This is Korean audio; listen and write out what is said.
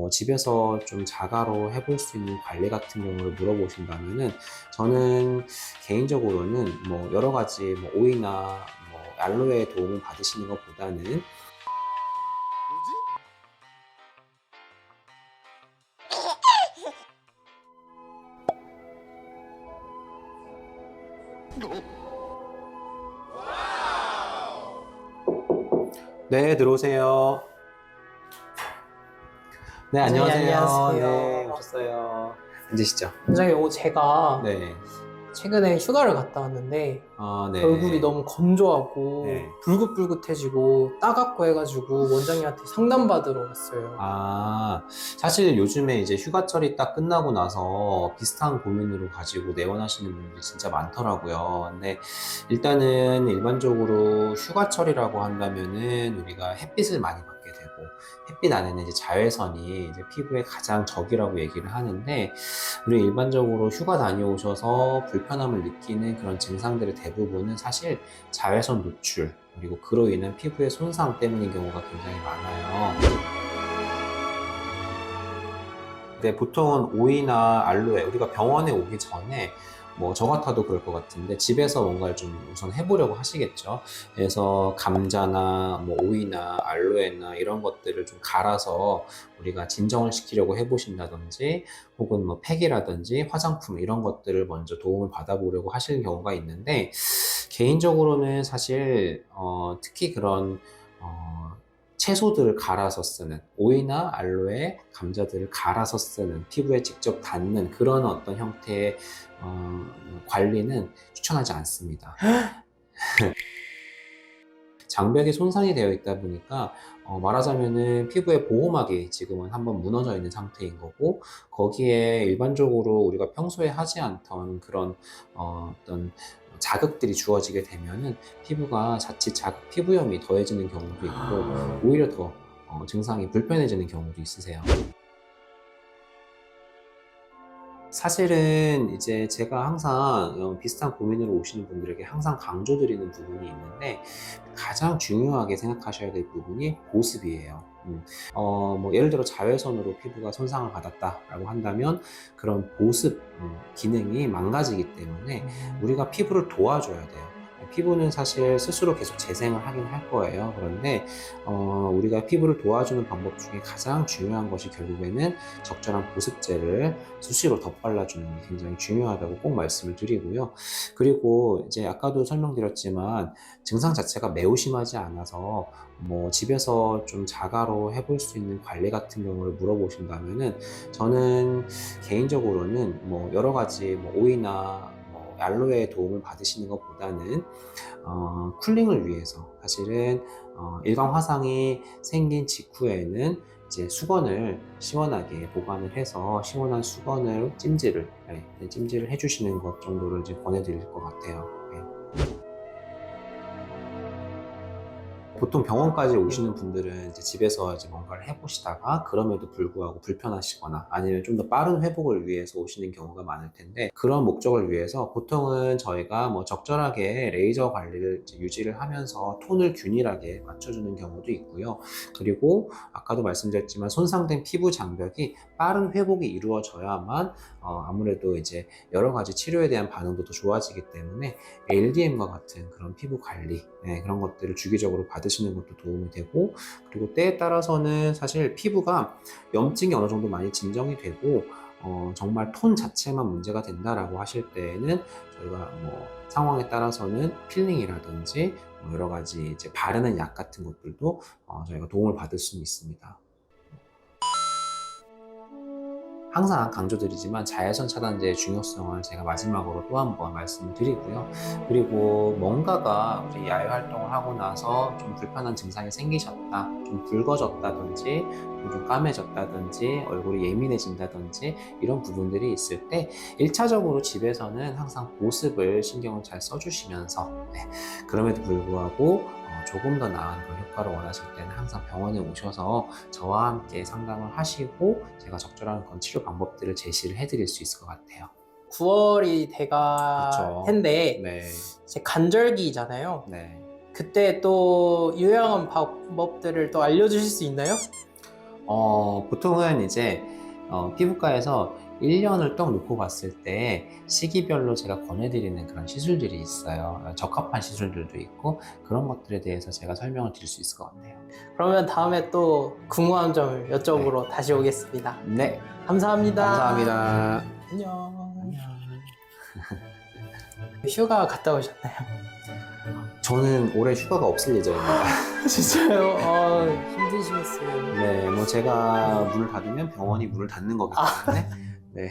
뭐 집에서 좀 자가로 해볼 수 있는 관리 같은 경우를 물어보신다면은 저는 개인적으로는 뭐 여러 가지 뭐 오이나 뭐 알로에 도움을 받으시는 것보다는 네, 들어오세요. 네, 원장님 안녕하세요. 네, 안녕하세요. 오셨어요. 앉으시죠. 원장님, 제가 네. 최근에 휴가를 갔다 왔는데 아, 얼굴이 네. 너무 건조하고 네. 불긋불긋해지고 따갑고 해가지고 원장님한테 상담받으러 왔어요. 사실 요즘에 이제 휴가철이 딱 끝나고 나서 비슷한 고민으로 가지고 내원하시는 분들이 진짜 많더라고요. 근데 일단은 일반적으로 휴가철이라고 한다면은 우리가 햇빛을 많이 받게 되고, 햇빛 안에는 이제 자외선이 이제 피부의 가장 적이라고 얘기를 하는데, 우리 일반적으로 휴가 다녀오셔서 불편함을 느끼는 그런 증상들의 대부분은 사실 자외선 노출, 그리고 그로 인한 피부의 손상 때문인 경우가 굉장히 많아요. 근데 보통은 오이나 알로에, 우리가 병원에 오기 전에 뭐 저 같아도 그럴 것 같은데 집에서 뭔가를 좀 우선 해보려고 하시겠죠. 그래서 감자나 뭐 오이나 알로에나 이런 것들을 좀 갈아서 우리가 진정을 시키려고 해보신다든지, 혹은 뭐 팩이라든지 화장품 이런 것들을 먼저 도움을 받아보려고 하시는 경우가 있는데, 개인적으로는 사실 특히 그런 채소들을 갈아서 쓰는, 오이나 알로에, 감자들을 갈아서 쓰는, 피부에 직접 닿는 그런 어떤 형태의 관리는 추천하지 않습니다. 장벽이 손상이 되어 있다 보니까 말하자면은 피부의 보호막이 지금은 한번 무너져 있는 상태인 거고, 거기에 일반적으로 우리가 평소에 하지 않던 그런 어떤 자극들이 주어지게 되면은 피부가 자칫 자극 피부염이 더해지는 경우도 있고, 오히려 더 증상이 불편해지는 경우도 있으세요. 사실은 이제 제가 항상 비슷한 고민으로 오시는 분들에게 항상 강조드리는 부분이 있는데, 가장 중요하게 생각하셔야 될 부분이 보습이에요. 뭐 예를 들어 자외선으로 피부가 손상을 받았다라고 한다면 그런 보습 기능이 망가지기 때문에 우리가 피부를 도와줘야 돼요. 피부는 사실 스스로 계속 재생을 하긴 할 거예요. 그런데 우리가 피부를 도와주는 방법 중에 가장 중요한 것이 결국에는 적절한 보습제를 수시로 덧발라주는 게 굉장히 중요하다고 꼭 말씀을 드리고요. 그리고 이제 아까도 설명드렸지만 증상 자체가 매우 심하지 않아서 뭐 집에서 좀 자가로 해볼 수 있는 관리 같은 경우를 물어보신다면은 저는 개인적으로는 뭐 여러 가지 뭐 오이나 뭐 알로에 도움을 받으시는 것보다는 쿨링을 위해서 사실은 일광 화상이 생긴 직후에는 이제 수건을 시원하게 보관을 해서 시원한 수건을 찜질을 해주시는 것 정도를 이제 권해드릴 것 같아요. 네. 보통 병원까지 오시는 분들은 이제 집에서 이제 뭔가를 해보시다가 그럼에도 불구하고 불편하시거나 아니면 좀 더 빠른 회복을 위해서 오시는 경우가 많을 텐데, 그런 목적을 위해서 보통은 저희가 뭐 적절하게 레이저 관리를 이제 유지를 하면서 톤을 균일하게 맞춰주는 경우도 있고요. 그리고 아까도 말씀드렸지만 손상된 피부 장벽이 빠른 회복이 이루어져야만 아무래도 이제 여러 가지 치료에 대한 반응도 더 좋아지기 때문에 LDM과 같은 그런 피부 관리, 그런 것들을 주기적으로 받으시는 것도 도움이 되고, 그리고 때에 따라서는 사실 피부가 염증이 어느 정도 많이 진정이 되고 정말 톤 자체만 문제가 된다라고 하실 때에는 저희가 뭐 상황에 따라서는 필링이라든지 뭐 여러 가지 이제 바르는 약 같은 것들도 저희가 도움을 받을 수는 있습니다. 항상 강조드리지만 자외선 차단제의 중요성을 제가 마지막으로 또 한 번 말씀을 드리고요. 그리고 뭔가가 우리 야외 활동을 하고 나서 좀 불편한 증상이 생기셨다, 좀 붉어졌다든지, 좀 까매졌다든지, 얼굴이 예민해진다든지 이런 부분들이 있을 때 1차적으로 집에서는 항상 보습을 신경을 잘 써주시면서, 그럼에도 불구하고 조금 더 나은 그런 효과를 원하실 때는 항상 병원에 오셔서 저와 함께 상담을 하시고 제가 적절한 건 치료 방법들을 제시를 해드릴 수 있을 것 같아요. 9월이 돼갈 그렇죠. 텐데 네. 이제 간절기잖아요. 네. 그때 또 유용한 방법들을 또 알려주실 수 있나요? 보통은 이제 피부과에서 1년을 딱 놓고 봤을 때 시기별로 제가 권해드리는 그런 시술들이 있어요. 적합한 시술들도 있고 그런 것들에 대해서 제가 설명을 드릴 수 있을 것 같네요. 그러면 다음에 또 궁금한 점을 여쭤보러 다시 오겠습니다. 네, 감사합니다. 감사합니다. 안녕. 휴가 갔다 오셨나요? 저는 올해 휴가가 없을 예정입니다. 진짜요? 힘드시겠어요. 네, 뭐 제가 문을 닫으면 병원이 문을 닫는 거기 때문에 네.